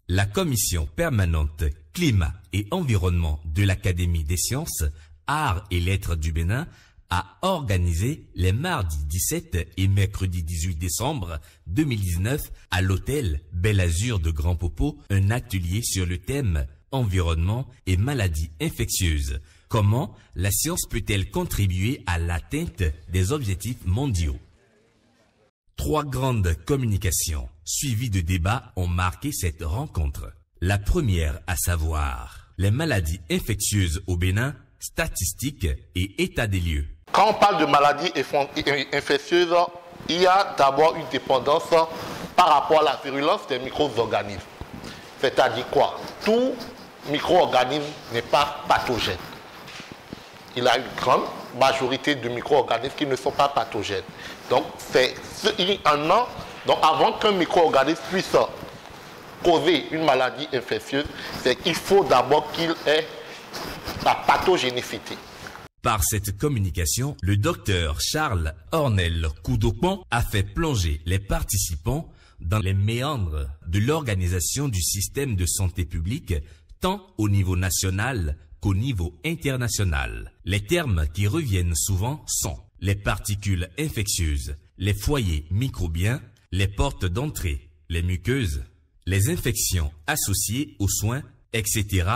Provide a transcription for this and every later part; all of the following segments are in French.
La commission permanente climat et environnement de l'Académie des sciences, arts et lettres du Bénin a organisé les mardis 17 et mercredi 18 décembre 2019 à l'hôtel Bel Azur de Grand Popo un atelier sur le thème environnement et maladies infectieuses. Comment la science peut-elle contribuer à l'atteinte des objectifs mondiaux? 3 grandes communications suivies de débats ont marqué cette rencontre. La première, à savoir les maladies infectieuses au Bénin, statistiques et état des lieux. Quand on parle de maladies infectieuses, il y a d'abord une dépendance par rapport à la virulence des micro-organismes. C'est-à-dire quoi? Tout micro-organisme n'est pas pathogène. Il y a une grande majorité de micro-organismes qui ne sont pas pathogènes. Donc, donc avant qu'un micro-organisme puisse causer une maladie infectieuse, c'est qu'il faut d'abord qu'il ait la pathogénicité. Par cette communication, le docteur Charles Ornel Koudokpan a fait plonger les participants dans les méandres de l'organisation du système de santé publique, tant au niveau national qu'au niveau international. Les termes qui reviennent souvent sont les particules infectieuses, les foyers microbiens, les portes d'entrée, les muqueuses, les infections associées aux soins, etc.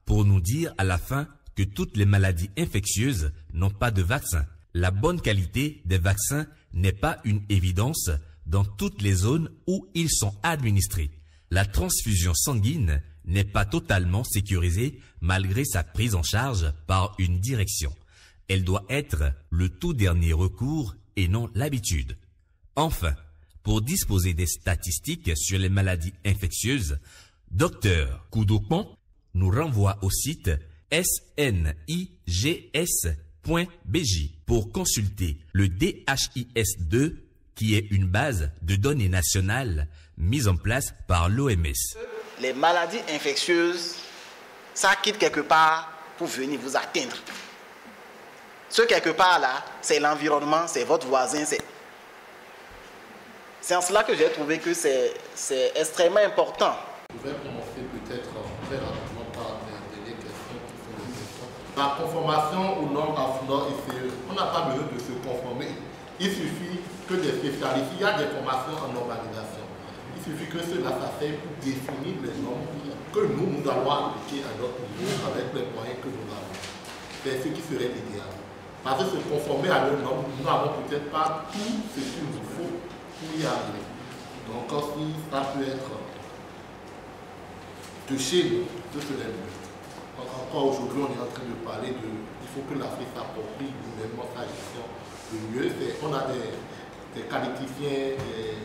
pour nous dire à la fin que toutes les maladies infectieuses n'ont pas de vaccin. La bonne qualité des vaccins n'est pas une évidence dans toutes les zones où ils sont administrés. La transfusion sanguine n'est pas totalement sécurisée malgré sa prise en charge par une direction. Elle doit être le tout dernier recours et non l'habitude. Enfin, pour disposer des statistiques sur les maladies infectieuses, Dr Koudokpan nous renvoie au site snigs.bj pour consulter le DHIS2 qui est une base de données nationales mise en place par l'OMS. Les maladies infectieuses, ça quitte quelque part pour venir vous atteindre. Ce quelque part là, c'est l'environnement, c'est votre voisin. C'est en cela que j'ai trouvé que c'est extrêmement important. Je vais commencer peut-être très rapidement par des questions qui sont des questions. La conformation aux normes AFNOR et CE, on n'a pas besoin de se conformer. Il suffit que des spécialistes, il y a des formations en organisation. Il suffit que cela s'asseye pour définir les normes que nous allons appliquer à notre niveau avec les moyens que nous avons. C'est ce qui serait l'idéal. Parce que se conformer à leurs normes, nous n'avons peut-être pas tout ce qu'il nous faut pour y arriver. Donc, si ça peut être de chez nous, ce serait mieux. Donc, encore aujourd'hui, on est en train de parler de. Il faut que l'Afrique s'approprie gouvernement sa gestion le mieux. On a des qualifiés, des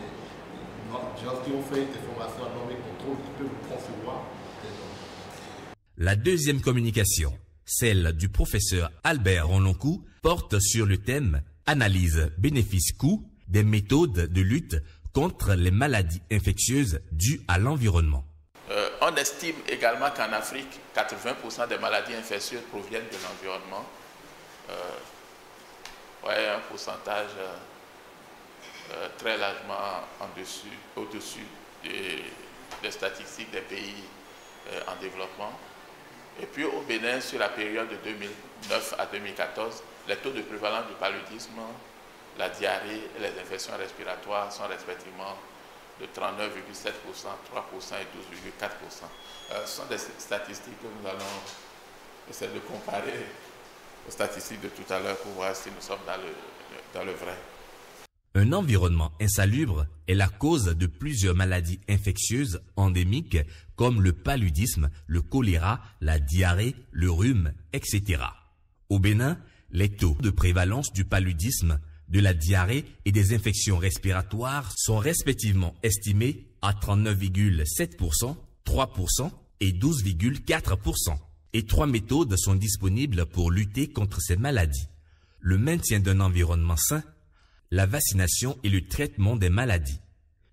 gens qui ont fait des formations en normes et contrôle, qui peuvent concevoir des normes. La deuxième communication, celle du professeur Albert Ronlonkou, porte sur le thème analyse bénéfice-coût des méthodes de lutte contre les maladies infectieuses dues à l'environnement. On estime également qu'en Afrique, 80% des maladies infectieuses proviennent de l'environnement. Un pourcentage très largement au-dessus des statistiques des pays en développement. Et puis au Bénin, sur la période de 2009 à 2014, les taux de prévalence du paludisme, la diarrhée et les infections respiratoires sont respectivement de 39,7%, 3% et 12,4%. Ce sont des statistiques que nous allons essayer de comparer aux statistiques de tout à l'heure pour voir si nous sommes dans le vrai. Un environnement insalubre est la cause de plusieurs maladies infectieuses endémiques comme le paludisme, le choléra, la diarrhée, le rhume, etc. Au Bénin, les taux de prévalence du paludisme, de la diarrhée et des infections respiratoires sont respectivement estimés à 39,7%, 3% et 12,4%. Et 3 méthodes sont disponibles pour lutter contre ces maladies. Le maintien d'un environnement sain, la vaccination et le traitement des maladies.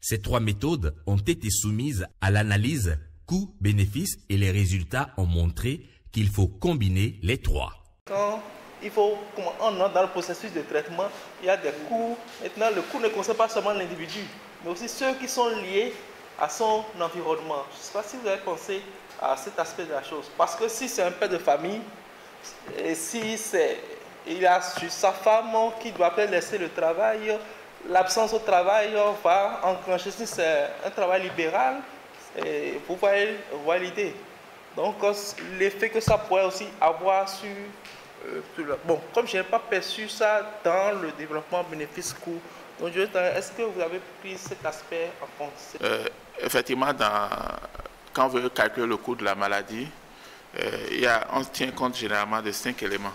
Ces 3 méthodes ont été soumises à l'analyse coût-bénéfice et les résultats ont montré qu'il faut combiner les 3. Quand on entre dans le processus de traitement, il y a des coûts. Maintenant, le coût ne concerne pas seulement l'individu, mais aussi ceux qui sont liés à son environnement. Je ne sais pas si vous avez pensé à cet aspect de la chose. Parce que si c'est un père de famille, et si il a sa femme qui doit peut-être laisser le travail, l'absence au travail va enclencher, si c'est un travail libéral, vous voyez l'idée. Donc l'effet que ça pourrait aussi avoir sur tout le... Bon, comme je n'ai pas perçu ça dans le développement bénéfice-coût, donc est-ce que vous avez pris cet aspect en compte? Effectivement, quand on veut calculer le coût de la maladie, on tient compte généralement de 5 éléments.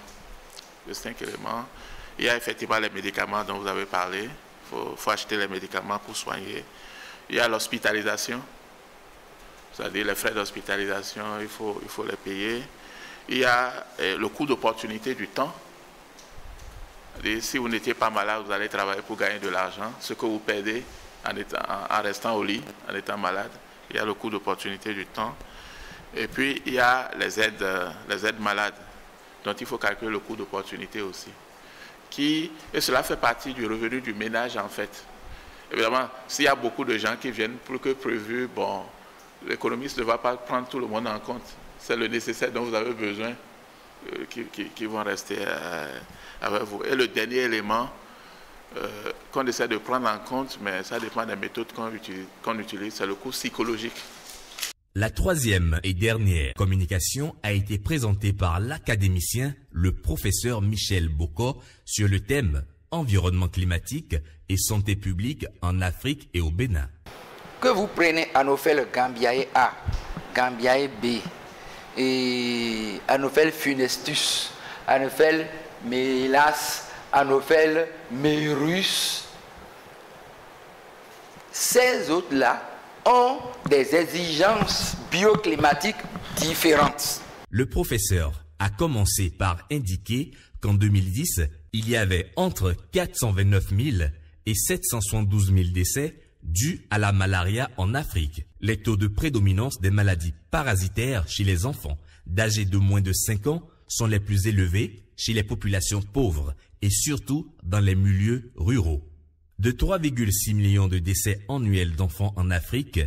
Il y a effectivement les médicaments dont vous avez parlé. Il faut acheter les médicaments pour soigner. Il y a l'hospitalisation, c'est-à-dire les frais d'hospitalisation, il faut les payer. Il y a le coût d'opportunité du temps. Si vous n'étiez pas malade, vous allez travailler pour gagner de l'argent. Ce que vous perdez en restant au lit, en étant malade. Il y a le coût d'opportunité du temps. Et puis, il y a les aides malades, dont il faut calculer le coût d'opportunité aussi. Et cela fait partie du revenu du ménage, en fait. Évidemment, s'il y a beaucoup de gens qui viennent plus que prévu, bon, l'économiste ne va pas prendre tout le monde en compte. C'est le nécessaire dont vous avez besoin qui vont rester avec vous. Et le dernier élément qu'on essaie de prendre en compte, mais ça dépend des méthodes qu'on utilise, c'est le coût psychologique. La troisième et dernière communication a été présentée par l'académicien, le professeur Michel Boko, sur le thème environnement climatique et santé publique en Afrique et au Bénin. Que vous prenez Anophel gambiae A, gambiae B, et Anophel funestus, Anophel melas, Anophel meurus, ces autres-là ont des exigences bioclimatiques différentes. Le professeur a commencé par indiquer qu'en 2010, il y avait entre 429 000 et 772 000 décès dus à la malaria en Afrique. Les taux de prédominance des maladies parasitaires chez les enfants d'âge de moins de 5 ans sont les plus élevés chez les populations pauvres et surtout dans les milieux ruraux. De 3,6 millions de décès annuels d'enfants en Afrique,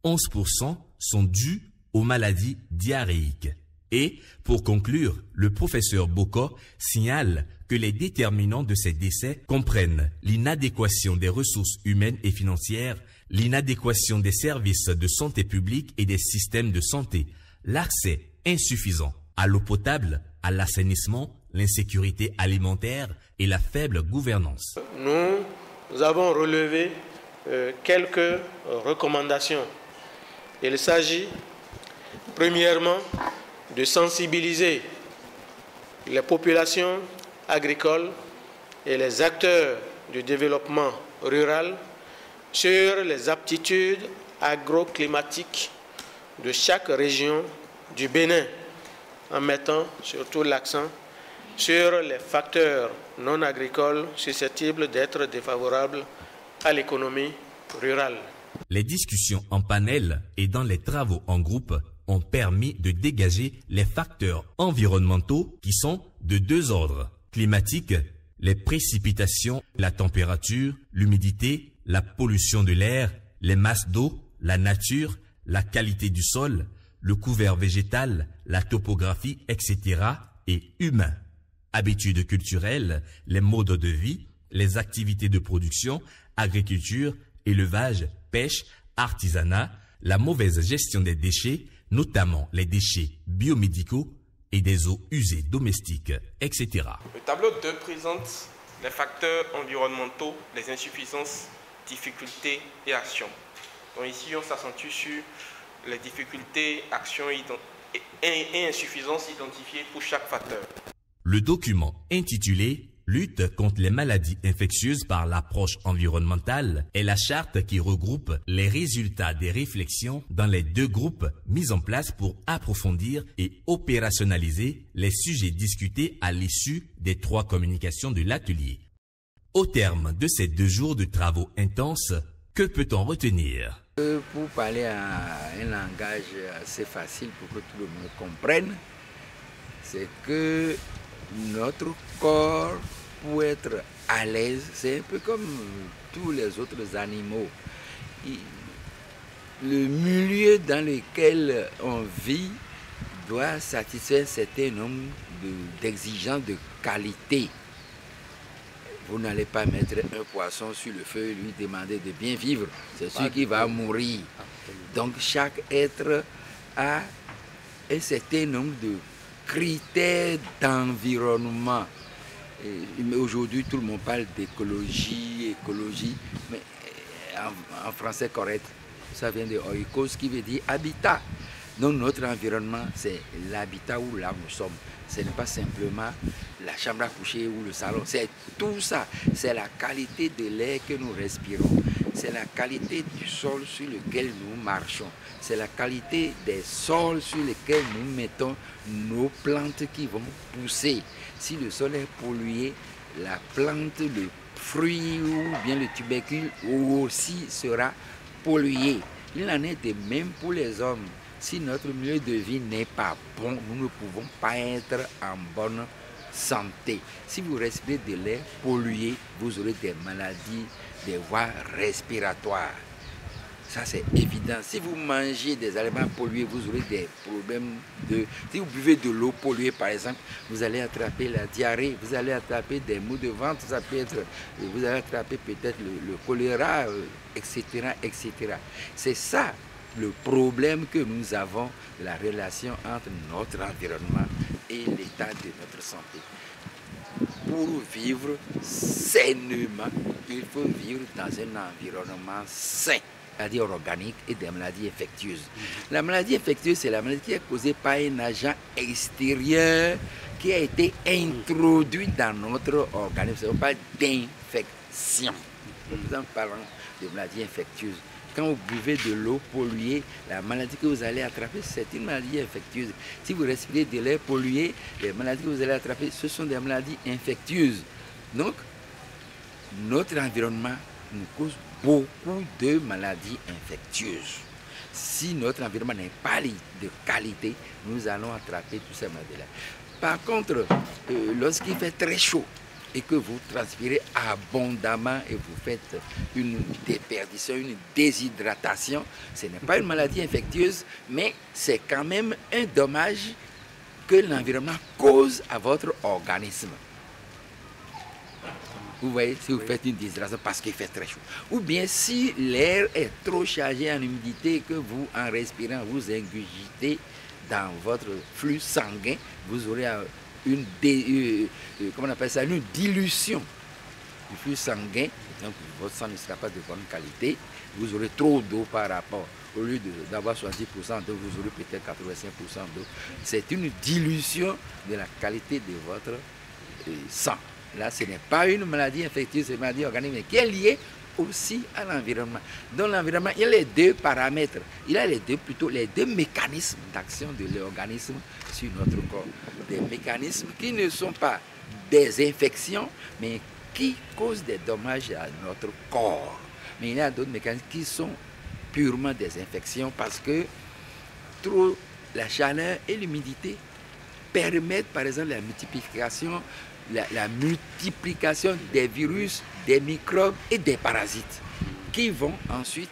11% sont dus aux maladies diarrhéiques. Et, pour conclure, le professeur Boko signale que les déterminants de ces décès comprennent l'inadéquation des ressources humaines et financières, l'inadéquation des services de santé publique et des systèmes de santé, l'accès insuffisant à l'eau potable, à l'assainissement, l'insécurité alimentaire et la faible gouvernance. Nous avons relevé quelques recommandations. Il s'agit, premièrement, de sensibiliser les populations agricoles et les acteurs du développement rural sur les aptitudes agroclimatiques de chaque région du Bénin, en mettant surtout l'accent sur les facteurs non agricoles susceptibles d'être défavorables à l'économie rurale. Les discussions en panel et dans les travaux en groupe ont permis de dégager les facteurs environnementaux qui sont de deux ordres. Climatique, les précipitations, la température, l'humidité, la pollution de l'air, les masses d'eau, la nature, la qualité du sol, le couvert végétal, la topographie, etc. et humain. Habitudes culturelles, les modes de vie, les activités de production, agriculture, élevage, pêche, artisanat, la mauvaise gestion des déchets, notamment les déchets biomédicaux et des eaux usées domestiques, etc. Le tableau 2 présente les facteurs environnementaux, les insuffisances, difficultés et actions. Donc ici, on s'accentue sur les difficultés, actions et insuffisances identifiées pour chaque facteur. Le document intitulé « Lutte contre les maladies infectieuses par l'approche environnementale » est la charte qui regroupe les résultats des réflexions dans les deux groupes mis en place pour approfondir et opérationnaliser les sujets discutés à l'issue des 3 communications de l'atelier. Au terme de ces 2 jours de travaux intenses, que peut-on retenir? Pour parler un langage assez facile pour que tout le monde comprenne, c'est que notre corps, pour être à l'aise, c'est un peu comme tous les autres animaux. le milieu dans lequel on vit doit satisfaire un certain nombre d'exigences de qualité. Vous n'allez pas mettre un poisson sur le feu et lui demander de bien vivre. C'est sûr qu'il va mourir. Donc chaque être a un certain nombre de critères d'environnement. Aujourd'hui, tout le monde parle d'écologie, mais en français correct, ça vient de oikos qui veut dire habitat. Donc notre environnement, c'est l'habitat où là nous sommes. Ce n'est pas simplement la chambre à coucher ou le salon, c'est tout ça. C'est la qualité de l'air que nous respirons. C'est la qualité du sol sur lequel nous marchons. C'est la qualité des sols sur lesquels nous mettons nos plantes qui vont pousser. Si le sol est pollué, la plante, le fruit ou bien le tubercule aussi sera pollué. Il en est de même pour les hommes. Si notre milieu de vie n'est pas bon, nous ne pouvons pas être en bonne santé. Si vous respirez de l'air pollué, vous aurez des maladies des voies respiratoires. Ça, c'est évident. Si vous mangez des aliments pollués, vous aurez des problèmes de... Si vous buvez de l'eau polluée, par exemple, vous allez attraper la diarrhée, vous allez attraper des maux de ventre, ça peut être... Vous allez attraper peut-être le choléra, etc., etc. C'est ça le problème que nous avons de la relation entre notre environnement et l'état de notre santé. Pour vivre sainement, il faut vivre dans un environnement sain, c'est-à-dire organique, et des maladies infectieuses. La maladie infectieuse, c'est la maladie qui est causée par un agent extérieur qui a été introduit dans notre organisme. On parle d'infection. Nous en parlons de maladies infectieuses. Quand vous buvez de l'eau polluée, la maladie que vous allez attraper, c'est une maladie infectieuse. Si vous respirez de l'air pollué, les maladies que vous allez attraper, ce sont des maladies infectieuses. Donc, notre environnement nous cause beaucoup de maladies infectieuses. Si notre environnement n'est pas de qualité, nous allons attraper toutes ces maladies-là. Par contre, lorsqu'il fait très chaud, et que vous transpirez abondamment et vous faites une déperdition, une déshydratation, ce n'est pas une maladie infectieuse, mais c'est quand même un dommage que l'environnement cause à votre organisme. Vous voyez, si vous faites une déshydratation parce qu'il fait très chaud. Ou bien si l'air est trop chargé en humidité et que vous, en respirant, vous ingurgitez dans votre flux sanguin, vous aurez une dilution du flux sanguin, donc votre sang ne sera pas de bonne qualité, vous aurez trop d'eau par rapport, au lieu d'avoir 70% d'eau, vous aurez peut-être 85% d'eau. C'est une dilution de la qualité de votre sang. Là, ce n'est pas une maladie infectieuse, c'est une maladie organique, mais qui est liée aussi à l'environnement. Dans l'environnement, il y a les deux paramètres, il y a les deux mécanismes d'action de l'organisme sur notre corps. Des mécanismes qui ne sont pas des infections, mais qui causent des dommages à notre corps. Mais il y a d'autres mécanismes qui sont purement des infections parce que trop la chaleur et l'humidité permettent par exemple la multiplication des virus, des microbes et des parasites qui vont ensuite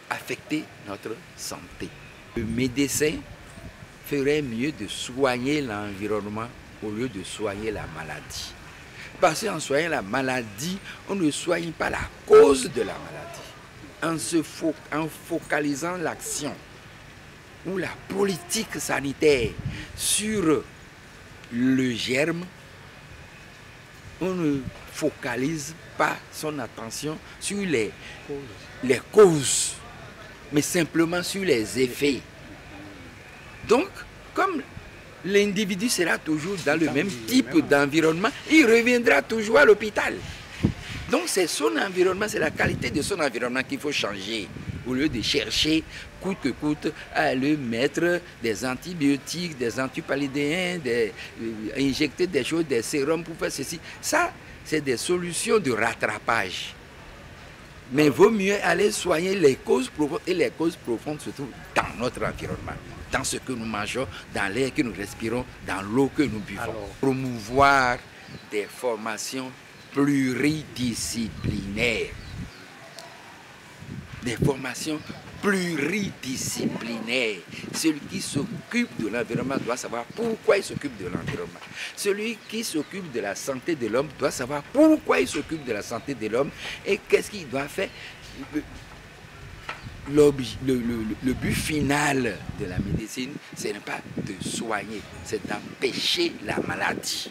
affecter notre santé. Le médecin ferait mieux de soigner l'environnement au lieu de soigner la maladie. Parce qu'en soignant la maladie, on ne soigne pas la cause de la maladie. En focalisant l'action ou la politique sanitaire sur le germe, on ne focalise pas son attention sur les causes, mais simplement sur les effets. Donc, comme l'individu sera toujours dans le même type d'environnement, il reviendra toujours à l'hôpital. Donc, c'est son environnement, c'est la qualité de son environnement qu'il faut changer. Au lieu de chercher coûte que coûte à lui mettre des antibiotiques, des antipaludéens, injecter des choses, des sérums pour faire ceci. Ça, c'est des solutions de rattrapage. Mais il vaut mieux aller soigner les causes profondes, et les causes profondes se trouvent dans notre environnement, dans ce que nous mangeons, dans l'air que nous respirons, dans l'eau que nous buvons. Alors, promouvoir des formations pluridisciplinaires. des formations pluridisciplinaires. Celui qui s'occupe de l'environnement doit savoir pourquoi il s'occupe de l'environnement. Celui qui s'occupe de la santé de l'homme doit savoir pourquoi il s'occupe de la santé de l'homme et qu'est-ce qu'il doit faire. Le but final de la médecine, ce n'est pas de soigner, c'est d'empêcher la maladie.